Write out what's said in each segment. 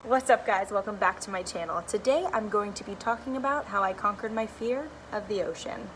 What's up guys, welcome back to my channel. Today I'm going to be talking about how I conquered my fear of the ocean.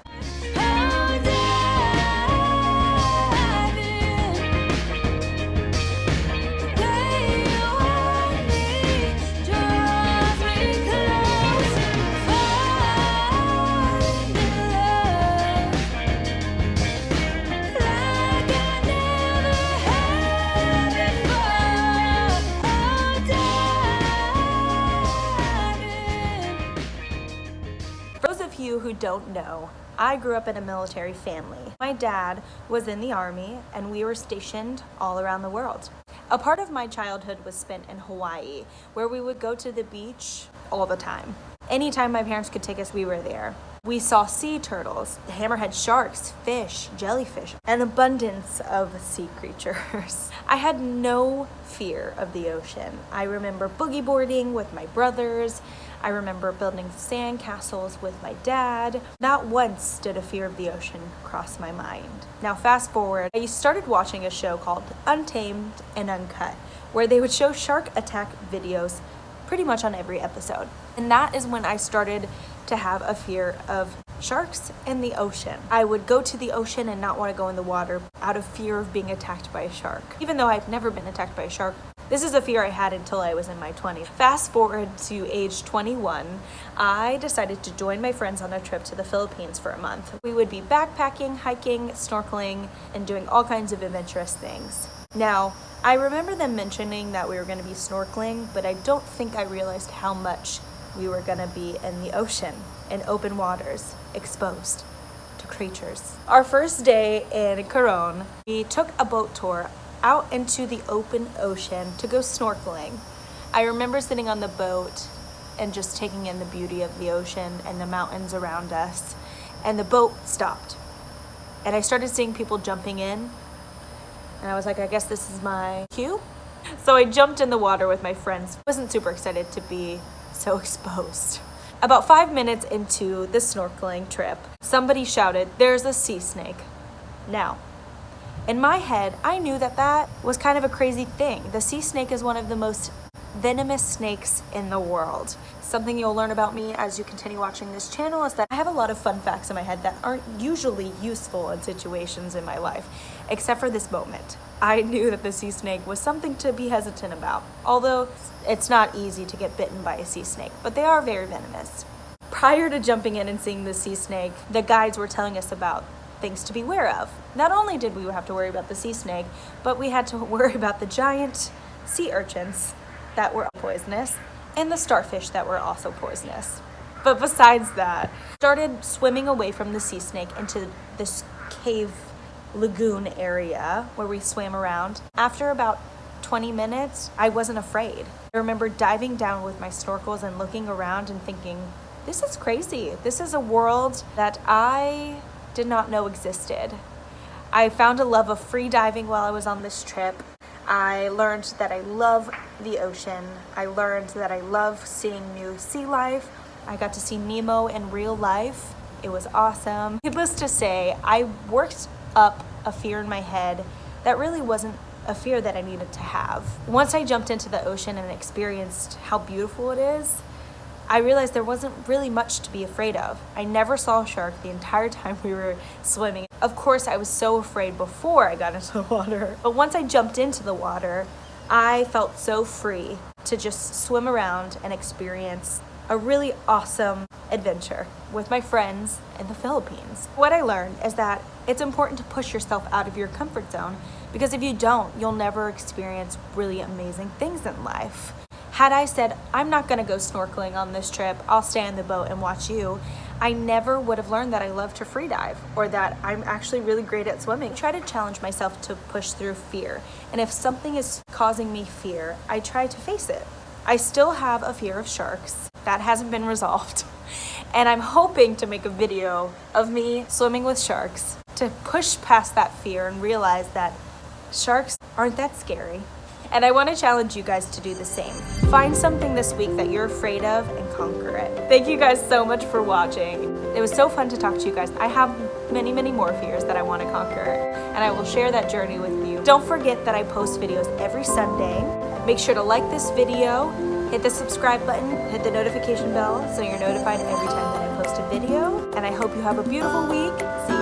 For those of you who don't know, I grew up in a military family. My dad was in the Army and we were stationed all around the world. A part of my childhood was spent in Hawaii, where we would go to the beach all the time. Anytime my parents could take us, we were there. We saw sea turtles, hammerhead sharks, fish, jellyfish, an abundance of sea creatures. I had no fear of the ocean. I remember boogie boarding with my brothers. I remember building sand castles with my dad. Not once did a fear of the ocean cross my mind. Now fast forward, I started watching a show called Untamed and Uncut, where they would show shark attack videos pretty much on every episode. And that is when I started to have a fear of sharks in the ocean. I would go to the ocean and not want to go in the water out of fear of being attacked by a shark. Even though I've never been attacked by a shark, this is a fear I had until I was in my 20s. Fast forward to age 21, I decided to join my friends on a trip to the Philippines for a month. We would be backpacking, hiking, snorkeling, and doing all kinds of adventurous things. Now, I remember them mentioning that we were going to be snorkeling, but I don't think I realized how much we were going to be in the ocean, in open waters, exposed to creatures. Our first day in Coron, we took a boat tour out into the open ocean to go snorkeling. I remember sitting on the boat and just taking in the beauty of the ocean and the mountains around us, and the boat stopped. And I started seeing people jumping in, and I was like, I guess this is my cue. So I jumped in the water with my friends. Wasn't super excited to be so exposed. About 5 minutes into the snorkeling trip, somebody shouted, "There's a sea snake." Now, in my head, I knew that that was kind of a crazy thing. The sea snake is one of the most venomous snakes in the world. Something you'll learn about me as you continue watching this channel is that I have a lot of fun facts in my head that aren't usually useful in situations in my life, except for this moment. I knew that the sea snake was something to be hesitant about, although it's not easy to get bitten by a sea snake, but they are very venomous. Prior to jumping in and seeing the sea snake, the guides were telling us about things to be aware of. Not only did we have to worry about the sea snake, but we had to worry about the giant sea urchins that were poisonous and the starfish that were also poisonous. But besides that, started swimming away from the sea snake into this cave lagoon area where we swam around. After about 20 minutes, I wasn't afraid. I remember diving down with my snorkels and looking around and thinking, this is crazy. This is a world that I did not know existed. I found a love of free diving while I was on this trip. I learned that I love the ocean. I learned that I love seeing new sea life. I got to see Nemo in real life. It was awesome. Needless to say, I worked up a fear in my head that really wasn't a fear that I needed to have. Once I jumped into the ocean and experienced how beautiful it is, I realized there wasn't really much to be afraid of. I never saw a shark the entire time we were swimming. Of course, I was so afraid before I got into the water. But once I jumped into the water, I felt so free to just swim around and experience a really awesome adventure with my friends in the Philippines. What I learned is that it's important to push yourself out of your comfort zone, because if you don't, you'll never experience really amazing things in life. Had I said, I'm not gonna go snorkeling on this trip, I'll stay in the boat and watch you, I never would have learned that I love to free dive or that I'm actually really great at swimming. I try to challenge myself to push through fear. And if something is causing me fear, I try to face it. I still have a fear of sharks. That hasn't been resolved. And I'm hoping to make a video of me swimming with sharks to push past that fear and realize that sharks aren't that scary. And I want to challenge you guys to do the same. Find something this week that you're afraid of and conquer it. Thank you guys so much for watching. It was so fun to talk to you guys. I have many, many more fears that I want to conquer, and I will share that journey with you. Don't forget that I post videos every Sunday. Make sure to like this video, Hit the subscribe button, hit the notification bell so you're notified every time that I post a video. And I hope you have a beautiful week. See